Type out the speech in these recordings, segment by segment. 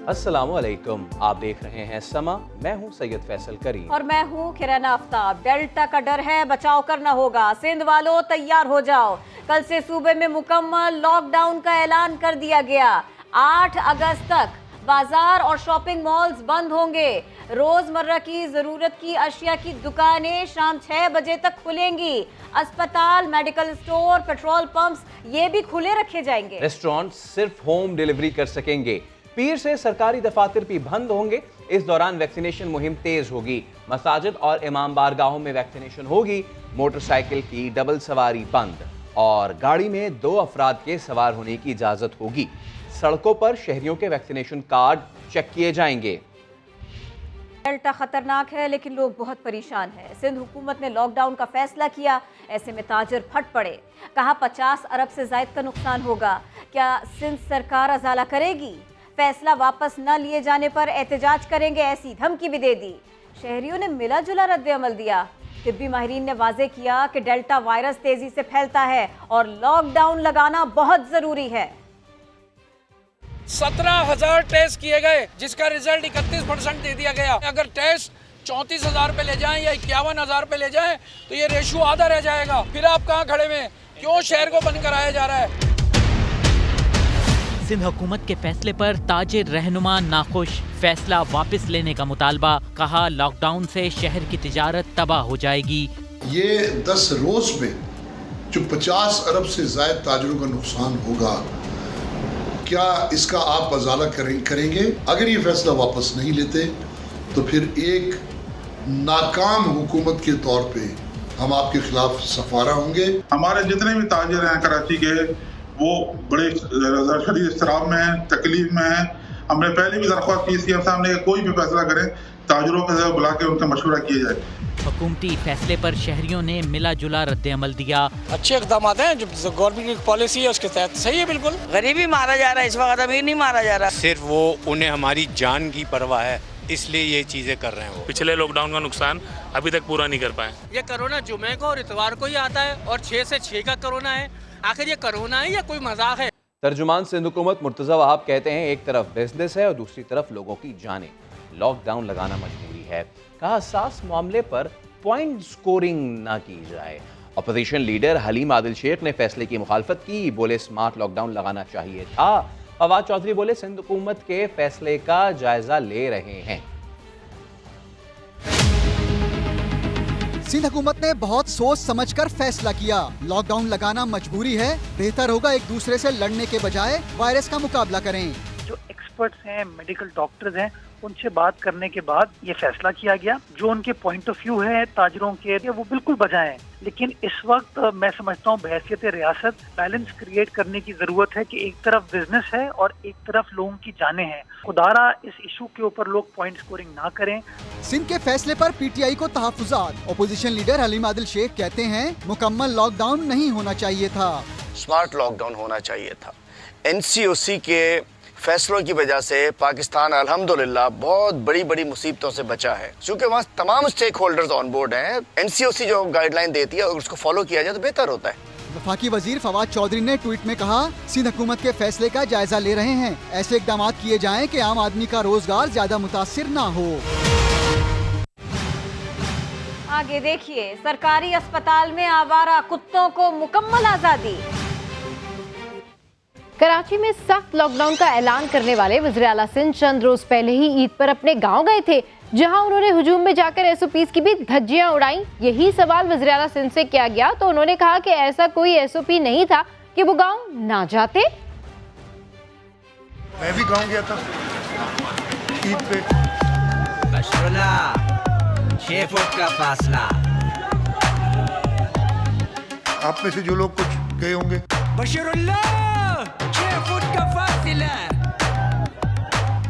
अस्सलाम वालेकुम, आप देख रहे हैं समा। मैं हूं सैयद फैसल करीम और मैं हूं किरण आफ्ताब। डेल्टा का डर है, बचाव करना होगा। सिंध वालों तैयार हो जाओ। कल से सूबे में मुकम्मल लॉकडाउन का ऐलान कर दिया गया। 8 अगस्त तक बाजार और शॉपिंग मॉल्स बंद होंगे। रोजमर्रा की जरूरत की अशिया की दुकानें शाम 6 बजे तक खुलेंगी। अस्पताल, मेडिकल स्टोर, पेट्रोल पंप्स ये भी खुले रखे जाएंगे। रेस्टोरेंट सिर्फ होम डिलीवरी कर सकेंगे। पीर से सरकारी दफातर भी बंद होंगे। इस दौरान वैक्सीनेशन मुहिम तेज होगी। मसाजिद और इमाम बारगाहों में वैक्सीनेशन होगी। मोटरसाइकिल की डबल सवारी बंद और गाड़ी में 2 अफराद के सवार होने की इजाजत होगी। सड़कों पर शहरियों के वैक्सीनेशन कार्ड चेक किए जाएंगे। डेल्टा खतरनाक है लेकिन लोग बहुत परेशान हैं। सिंध हुकूमत ने लॉकडाउन का फैसला किया, ऐसे में ताजर फट पड़े। कहा 50 अरब से ज्यादा का नुकसान होगा। क्या सिंध सरकार अजाला करेगी? फैसला वापस न लिए जाने पर एहतजाज करेंगे, ऐसी धमकी भी दे दी। शहरियों ने मिला जुला रद्द अमल दिया। तिब्बी माहिरीन ने वाजे किया कि डेल्टा वायरस तेजी से फैलता है और लॉकडाउन लगाना बहुत जरूरी है। 17,000 टेस्ट किए गए, जिसका रिजल्ट 31% दे दिया गया। अगर टेस्ट 34,000 पे ले जाएं या 51,000 पे ले जाएं तो ये रेशो आधा रह जाएगा। फिर आप कहाँ खड़े में? क्यों शहर को बंद कराया जा रहा है? सिंध हुकूमत के फैसले पर ताजिर रहनुमा नाखुश। फैसला वापस लेने का मुतालबा। कहा लॉकडाउन से शहर की तिजारत तबाह हो जाएगी। ये 10 रोज में जो 50 अरब से ज्यादा ताजरों का नुकसान होगा, क्या इसका आप अजाला करेंगे? अगर ये फैसला वापस नहीं लेते तो फिर एक नाकाम हुकूमत के तौर पे हम आपके खिलाफ सफारा होंगे। हमारे जितने भी ताजिर हैं कराची के, वो बड़े शदीद इस्तराब में हैं, तकलीफ में हैं। हमने पहले भी दरख्वास्त की सीएम साहब ने कोई भी फैसला करें ताजिरों के बुला के उनका मशवरा किया जाए। हुकूमती फैसले पर शहरियों ने मिला जुला रद्द अमल दिया। अच्छे इकदाम हैं, जो गवर्नमेंट की पॉलिसी है उसके तहत सही है। बिल्कुल गरीबी मारा जा रहा है, इस वक्त अमीर नहीं मारा जा रहा। सिर्फ वो उन्हें हमारी जान की परवाह है, इसलिए ये चीजें कर रहे हैं। वो पिछले लॉकडाउन का नुकसान अभी तक पूरा नहीं कर पाए। ये कोरोना जुमे को और इतवार को ही आता है और 6 से 6 का कोरोना है। आखिर ये कोरोना है या कोई मजाक है? तर्जुमान सिंध हुकूमत मुर्तज़ा वहाब कहते हैं एक तरफ बिजनेस है और दूसरी तरफ लोगों की जानें। लॉकडाउन लगाना मजबूरी है। कहा हसास मामले पर पॉइंट स्कोरिंग ना की जाए। अपोजिशन लीडर हलीम आदिल शेख ने फैसले की मुखालफत की। बोले स्मार्ट लॉकडाउन लगाना चाहिए था। फवाद चौधरी बोले सिंध हुकूमत के फैसले का जायजा ले रहे हैं। सिंध हुकूमत ने बहुत सोच समझकर फैसला किया। लॉकडाउन लगाना मजबूरी है। बेहतर होगा एक दूसरे से लड़ने के बजाय वायरस का मुकाबला करें। जो एक्सपर्ट्स हैं, मेडिकल डॉक्टर्स हैं, उनसे बात करने के बाद ये फैसला किया गया। जो उनके पॉइंट ऑफ व्यू है ताजरों के, वो बिल्कुल बजाय हैं। लेकिन इस वक्त मैं समझता हूँ बहैसियत रियासत बैलेंस क्रिएट करने की जरूरत है कि एक तरफ बिजनेस है और एक तरफ लोगों की जानें हैं। खुदारा इस इशू के ऊपर लोग पॉइंट स्कोरिंग ना करें। सिंध के फैसले पर पीटीआई को तहफ्फुज़ात। अपोजिशन लीडर हलीम आदिल शेख कहते हैं मुकम्मल लॉकडाउन नहीं होना चाहिए था, स्मार्ट लॉकडाउन होना चाहिए था। एनसीओसी के फैसलों की वजह से पाकिस्तान अल्हम्दुलिल्लाह बहुत बड़ी बड़ी मुसीबतों से बचा है, क्योंकि वहाँ तमाम स्टेक होल्डर्स ऑन बोर्ड हैं। एनसीओसी जो गाइडलाइन देती है अगर उसको फॉलो किया जाए तो बेहतर होता है। वफाकी वजीर फवाद चौधरी ने ट्वीट में कहा सिंध हुकूमत के फैसले का जायजा ले रहे हैं। ऐसे इकदाम किए जाएं कि आम आदमी का रोजगार ज्यादा मुतासिर ना हो। आगे देखिए, सरकारी अस्पताल में आवारा कुत्तों को मुकम्मल आजादी। कराची में सख्त लॉकडाउन का ऐलान करने वाले वज़ीर आला सिंध चंद रोज पहले ही ईद पर अपने गांव गए थे, जहां उन्होंने हुजूम में जाकर एसओपीज की भी धज्जियां उड़ाई। यही सवाल वज़ीर आला सिंध से किया गया तो उन्होंने कहा कि ऐसा कोई एसओपी नहीं था कि वो गांव ना जाते। मैं भी गांव गया था ईद पे। 6 फुट का फासला। आप में से जो लोग कुछ गए होंगे, बशीरुल्लाह 6 फुट का फासला।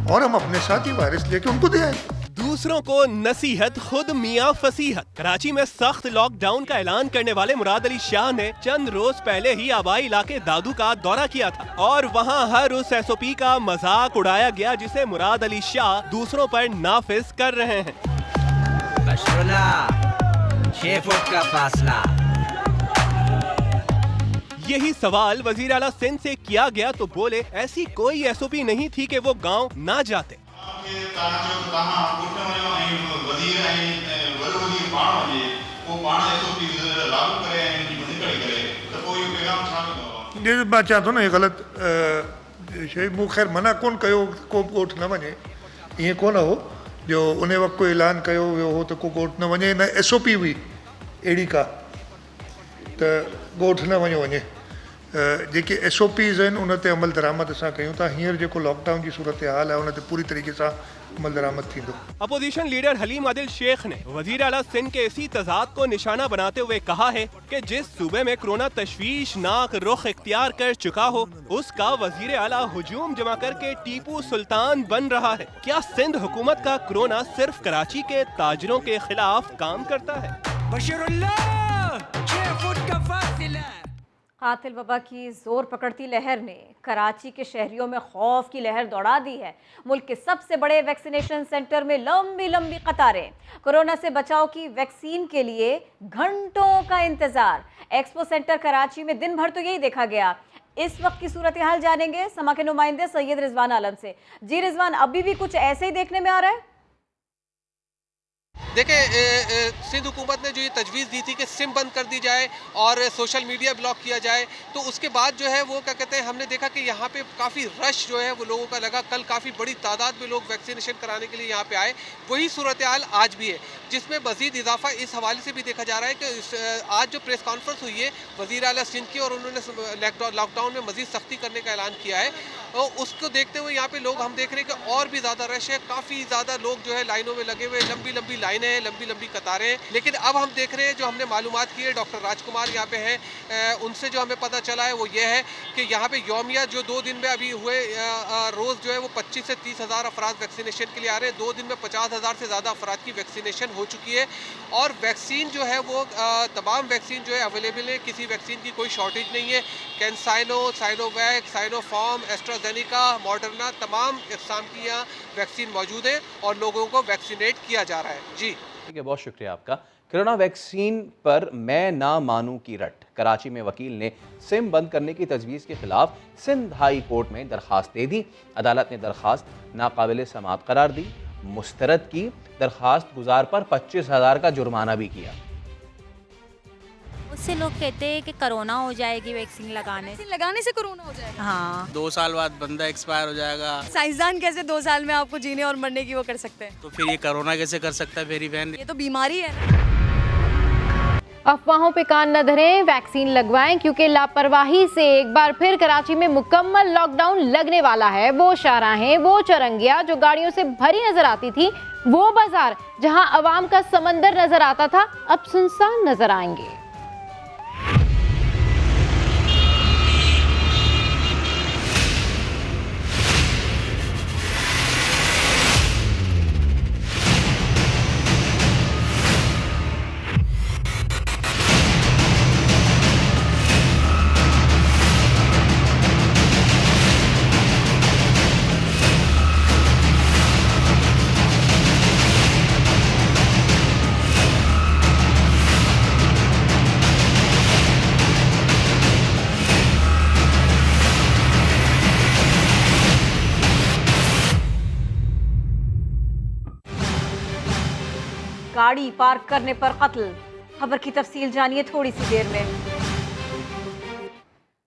और हम अपने साथ ही वायरस लेके उनको दे आए। दूसरों को नसीहत खुद मियां फसीहत। कराची में सख्त लॉकडाउन का ऐलान करने वाले मुराद अली शाह ने चंद रोज पहले ही आबाई इलाके दादू का दौरा किया था और वहां हर उस एसओपी का मजाक उड़ाया गया जिसे मुराद अली शाह दूसरों पर नाफिज कर रहे हैं। 6 फुट का फासला। यही सवाल वजीर आला सिंध से किया गया तो बोले ऐसी कोई एसओपी नहीं थी कि वो गांव ना जाते। मां चवां थो न हे ग़लति शइ मूं ख़ैर मना कोन कयो को बि ॻोठ न वञे, ईअं कोन हो जो उन वक़्तु को ऐलान कयो वियो हो त को ॻोठ न वञे, न एसओपी हुई अहिड़ी का त ॻोठ न वञो वञे। जेके एसओपीज़ आहिनि उन ते अमल दरामद असां कयूं था। हींअर जेको लॉकडाउन जी सूरत हाल आहे उन ते पूरी तरीक़े सां अमल दरामद थींदो। अपोजिशन लीडर हलीम आदिल शेख ने वजीर आला सिंध के इसी तजाद को निशाना बनाते हुए कहा है कि जिस सूबे में कोरोना तशवीशनाक रुख इख्तियार कर चुका हो उसका वजीर आला हुजूम जमा करके टीपू सुल्तान बन रहा है। क्या सिंध हुकूमत का कोरोना सिर्फ कराची के ताजरों के खिलाफ काम करता है? कातिल वबा की जोर पकड़ती लहर ने कराची के शहरियों में खौफ की लहर दौड़ा दी है। मुल्क के सबसे बड़े वैक्सीनेशन सेंटर में लंबी लंबी कतारें, कोरोना से बचाव की वैक्सीन के लिए घंटों का इंतजार। एक्सपो सेंटर कराची में दिन भर तो यही देखा गया। इस वक्त की सूरत हाल जानेंगे समा के नुमाइंदे सैयद रिजवान आलम से। जी रिजवान, अभी भी कुछ ऐसे ही देखने में आ रहा है? देखिए, सिंध हुकूमत ने जो ये तजवीज़ दी थी कि सिम बंद कर दी जाए और सोशल मीडिया ब्लॉक किया जाए, तो उसके बाद जो है वो क्या कहते हैं, हमने देखा कि यहाँ पे काफ़ी रश जो है वो लोगों का लगा। कल काफ़ी बड़ी तादाद में लोग वैक्सीनेशन कराने के लिए यहाँ पे आए। वही सूरत हाल आज भी है, जिसमें मज़ीद इजाफा इस हवाले से भी देखा जा रहा है कि आज जो प्रेस कॉन्फ्रेंस हुई है वज़ीर आला सिंध की, और उन्होंने लॉकडाउन में मज़ीद सख्ती करने का ऐलान किया है, और उसको देखते हुए यहाँ पे लोग हम देख रहे हैं कि और भी ज़्यादा रश है। काफ़ी ज़्यादा लोग जो है लाइनों में लगे हुए, लंबी लंबी लाइनें हैं, लंबी लंबी कतारें हैं। लेकिन अब हम देख रहे हैं, जो हमने मालूमात की है, डॉक्टर राजकुमार यहाँ पे हैं, उनसे जो हमें पता चला है वो ये है कि यहाँ पे यौमिया जो 2 दिन में अभी हुए, रोज़ जो है वो 25 से 30 हज़ार अफराद वैक्सीनेशन के लिए आ रहे हैं। 2 दिन में 50 हज़ार से ज़्यादा अफराद की वैक्सीनेशन हो चुकी है, और वैक्सीन जो है वो तमाम वैक्सीन जो है अवेलेबल है। किसी वैक्सीन की कोई शॉर्टेज नहीं है। कैंसाइनो, साइनोवैक, साइनोफार्म, एस्ट्राजेनिका, मॉडर्ना, तमाम इक़साम की यहाँ वैक्सीन मौजूद है और लोगों को वैक्सीनेट किया जा रहा है। जी ठीक है, बहुत शुक्रिया आपका। कोरोना वैक्सीन पर मैं ना मानूं की रट। कराची में वकील ने सिम बंद करने की तजवीज़ के खिलाफ सिंध हाई कोर्ट में दरख्वास्त दे दी। अदालत ने दरख्वास्त नाकाबिल समाअत करार दी। मुस्तरद की दरख्वास्त गुजार पर 25,000 का जुर्माना भी किया। उससे लोग कहते हैं कि कोरोना हो जाएगी वैक्सीन लगाने से कोरोना हो जाएगा। हाँ, 2 साल बाद बंदा एक्सपायर हो जाएगा। साइंसदान कैसे 2 साल में आपको जीने और मरने की वो कर सकते हैं? तो फिर ये कोरोना कैसे कर सकता है मेरी बहन? ये तो बीमारी है। अफवाहों पे कान न धरें, वैक्सीन लगवाएं, क्योंकि लापरवाही से एक बार फिर कराची में मुकम्मल लॉकडाउन लगने वाला है। वो शाहराहें, वो चौरंगियां जो गाड़ियों से भरी नजर आती थी, वो बाजार जहां अवाम का समंदर नजर आता था, अब सुनसान नजर आएंगे। गाड़ी पार्क करने पर कत्ल। खबर की तफसील जानिए थोड़ी सी देर में।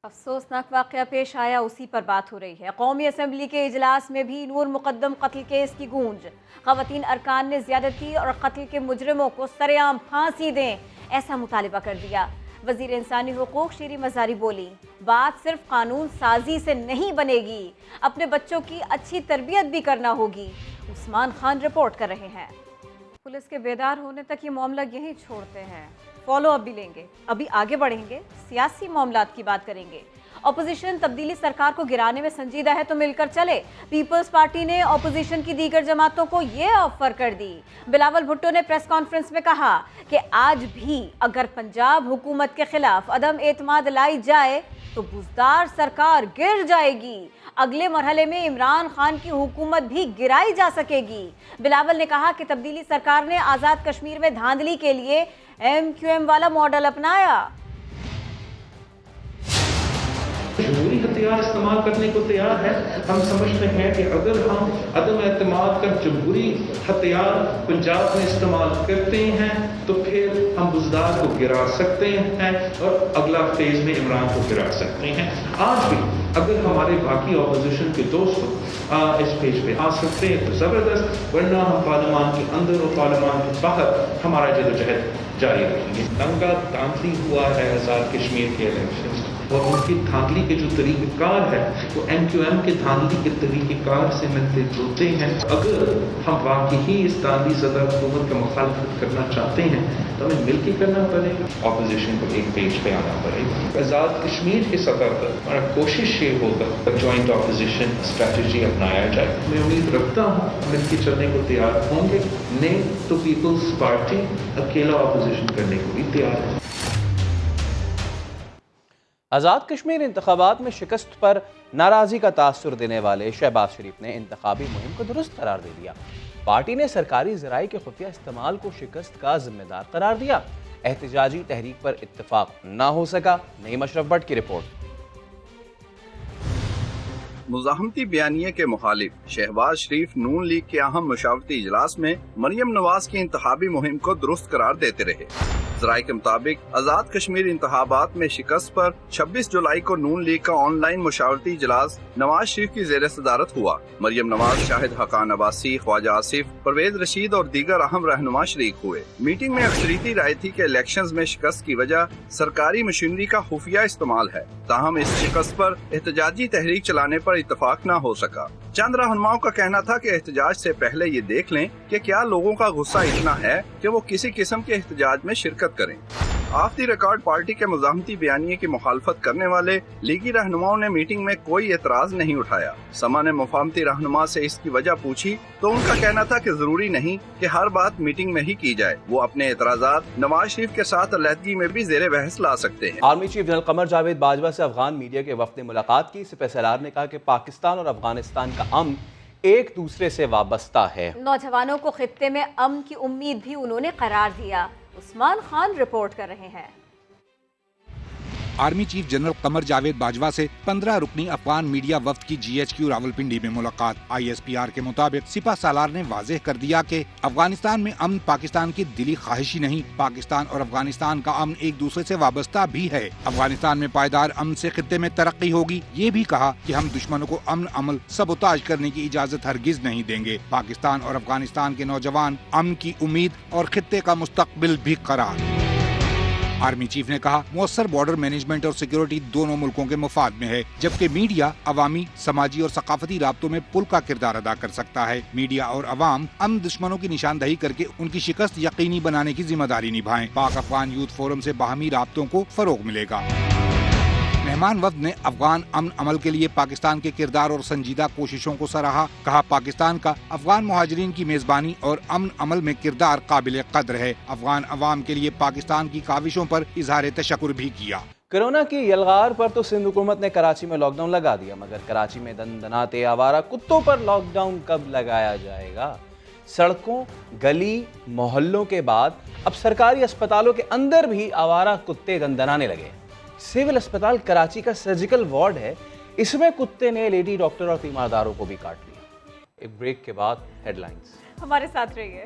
अफसोसनाक वाक़या पेश आया, उसी पर बात हो रही है। कौमी असम्बली के इजलास में भी नूर मुकद्दम कत्ल केस की गूंज। ख़वातीन अरकान ने ज़्यादती और कत्ल के मुजरिमों को सरेआम फांसी दें, ऐसा मुतालिबा कर दिया। वज़ीर इंसानी हुकूक शीरी मज़ारी बोली, बात सिर्फ कानून साजी से नहीं बनेगी, अपने बच्चों की अच्छी तरबियत भी करना होगी। उस्मान खान रिपोर्ट कर रहे हैं। पुलिस के बेदार होने तक ये मामला यहीं छोड़ते हैं, फॉलो अप भी लेंगे। अभी आगे बढ़ेंगे, सियासी मामलात की बात करेंगे। अपोजिशन तब्दीली सरकार को गिराने में संजीदा है तो मिलकर चले। पीपल्स पार्टी ने अपोजिशन की दीगर जमातों को ये ऑफर कर दी। बिलावल भुट्टो ने प्रेस कॉन्फ्रेंस में कहा कि आज भी अगर पंजाब हुकूमत के खिलाफ अदम एतमाद लाई जाए तो बुज़दार सरकार गिर जाएगी। अगले मरहले में इमरान खान की हुकूमत भी गिराई जा सकेगी। बिलावल ने कहा कि तब्दीली सरकार ने आज़ाद कश्मीर में धांधली के लिए MQM वाला मॉडल अपनाया। जमहूरी हथियार इस्तेमाल करने को तैयार है। हम समझते हैं कि अगर हम अदम एतमाद का जमहूरी हथियार पंजाब में इस्तेमाल करते हैं तो फिर हम बुज़दार को गिरा सकते हैं और अगला फेज में इमरान को गिरा सकते हैं। आज भी अगर हमारे बाकी अपोजिशन के दोस्त इस पेज पे आ सकते हैं तो ज़बरदस्त, वरना हम पार्लियामान के अंदर और पार्लियामान के बाहर हमारा जदोजहद जारी रखेंगे। दंगा धांधली हुआ है आज़ाद कश्मीर के इलेक्शन और उनकी धांधली के जो तरीक़ेकार है वो MQM के धांधली के तरीक़ेकार से मिलते जुलते हैं। अगर हम वाकई ही इस धांधली ज़दा हुकूमत का मुखालफत करना चाहते हैं तो हमें मिलकर करना पड़ेगा, अपोजिशन को एक पेज पे आना पड़ेगा। आज़ाद कश्मीर की सतह पर हमारा कोशिश ये होगा जॉइंट अपोजिशन स्ट्रैटेजी अपनाया जाए। मैं उम्मीद रखता हूँ मिलकर चलने को तैयार होंगे, नहीं तो पीपल्स पार्टी अकेला अपोजिशन करने को भी तैयार है। आज़ाद कश्मीर इंतखाबात में शिकस्त पर नाराज़गी का तासुर देने वाले शहबाज शरीफ ने इंतखाबी मुहिम को दुरुस्त करार दे दिया। पार्टी ने सरकारी ज़राई के खुफिया इस्तेमाल को शिकस्त का जिम्मेदार करार दिया। एहतजाजी तहरीक पर इत्तफाक ना हो सका। नईम अशरफ भट्ट की रिपोर्ट। मुज़ाहमती बयानिए के मुखालिफ शहबाज शरीफ नून लीग के अहम मशावरती इजलास में मरियम नवाज की इंतखाबी मुहिम को दुरुस्त करार देते रहे। ज़राए के मुताबिक आज़ाद कश्मीर इंतखाबात में शिकस्त पर 26 जुलाई को नून लीग का ऑनलाइन मशावरती इजलास नवाज शरीफ की ज़ेर सदारत हुआ। मरियम नवाज, शाहिद हकान अब्बासी, ख्वाजा आसिफ, परवेज रशीद और दीगर अहम रहनुमा शरीक हुए। मीटिंग में अक्सरियती राय थी कि इलेक्शंस में शिकस्त की वजह सरकारी मशीनरी का खुफिया इस्तेमाल है। ताहम इस शिकस्त पर एहतजाजी तहरीक चलाने पर इत्तफाक न हो सका। चंद रहनुमाओं का कहना था कि एहतजाज से पहले ये देख लें कि क्या लोगों का गुस्सा इतना है कि वो किसी किस्म के एहतजाज में शिरकत करें। ऑफ द रिकॉर्ड पार्टी के मुज़ाहमती बयानिए की मुखालफत करने वाले लीगी रहनुमाओं ने मीटिंग में कोई एतराज नहीं उठाया। समा ने मुफाहमती रहनुमा से इसकी वजह पूछी तो उनका कहना था कि जरूरी नहीं कि हर बात मीटिंग में ही की जाए, वो अपने एतराजात नवाज शरीफ के साथ अलहदगी में भी ज़ेरे बहस ला सकते हैं। Army chief general Qamar Javed Bajwa से अफगान मीडिया के वफ्द ने मुलाकात की। सिपह सलार ने कहा कि पाकिस्तान और अफगानिस्तान का अमन एक दूसरे से वाबस्ता है। नौजवानों को खित्ते में अमन की उम्मीद भी उन्होंने करार दिया। उस्मान खान रिपोर्ट कर रहे हैं। Army chief general Qamar Javed Bajwa से 15 रुकनी अफगान मीडिया वफ्द की GHQ रावलपिंडी में मुलाकात। ISPR के मुताबिक सिपह सालार ने वाज़ेह कर दिया कि अफगानिस्तान में अमन पाकिस्तान की दिली ख्वाहिश ही नहीं, पाकिस्तान और अफगानिस्तान का अमन एक दूसरे से वाबस्ता भी है। अफगानिस्तान में पायदार अमन से खित्ते में तरक्की होगी। ये भी कहा कि हम दुश्मनों को अमन अमल सबोताज करने की इजाजत हरगिज नहीं देंगे। पाकिस्तान और अफगानिस्तान के नौजवान अमन की उम्मीद और खित्ते का मुस्तकबिल भी करार। आर्मी चीफ ने कहा मुअस्सर बॉर्डर मैनेजमेंट और सिक्योरिटी दोनों मुल्कों के मुफाद में है, जबकि मीडिया अवामी, समाजी और सकाफती राब्तों में पुल का किरदार अदा कर सकता है। मीडिया और अवाम अमन दुश्मनों की निशानदही करके उनकी शिकस्त यकीनी बनाने की जिम्मेदारी निभाएं। पाक अफगान यूथ फोरम से बाहमी राब्तों को फरोग मिलेगा। मेहमान वफ्द ने अफगान अमन अमल के लिए पाकिस्तान के किरदार और संजीदा कोशिशों को सराहा। कहा पाकिस्तान का अफगान मुहाजिरीन की मेजबानी और अमन अमल में किरदार काबिल कद्र है। अफगान अवाम के लिए पाकिस्तान की काविशों पर इजहार तशक्कुर भी किया। कोरोना की यलगार पर तो सिंध हुकूमत ने कराची में लॉकडाउन लगा दिया, मगर कराची में दनदनाते आवारा कुत्तों पर लॉकडाउन कब लगाया जाएगा? सड़कों, गली, मोहल्लों के बाद अब सरकारी अस्पतालों के अंदर भी आवारा कुत्ते दनदनाने लगे। सिविल अस्पताल कराची का सर्जिकल वार्ड है, इसमें कुत्ते ने लेडी डॉक्टर और तीमारदारों को भी काट लिया। एक ब्रेक के बाद हेडलाइंस। हमारे साथ रहिए।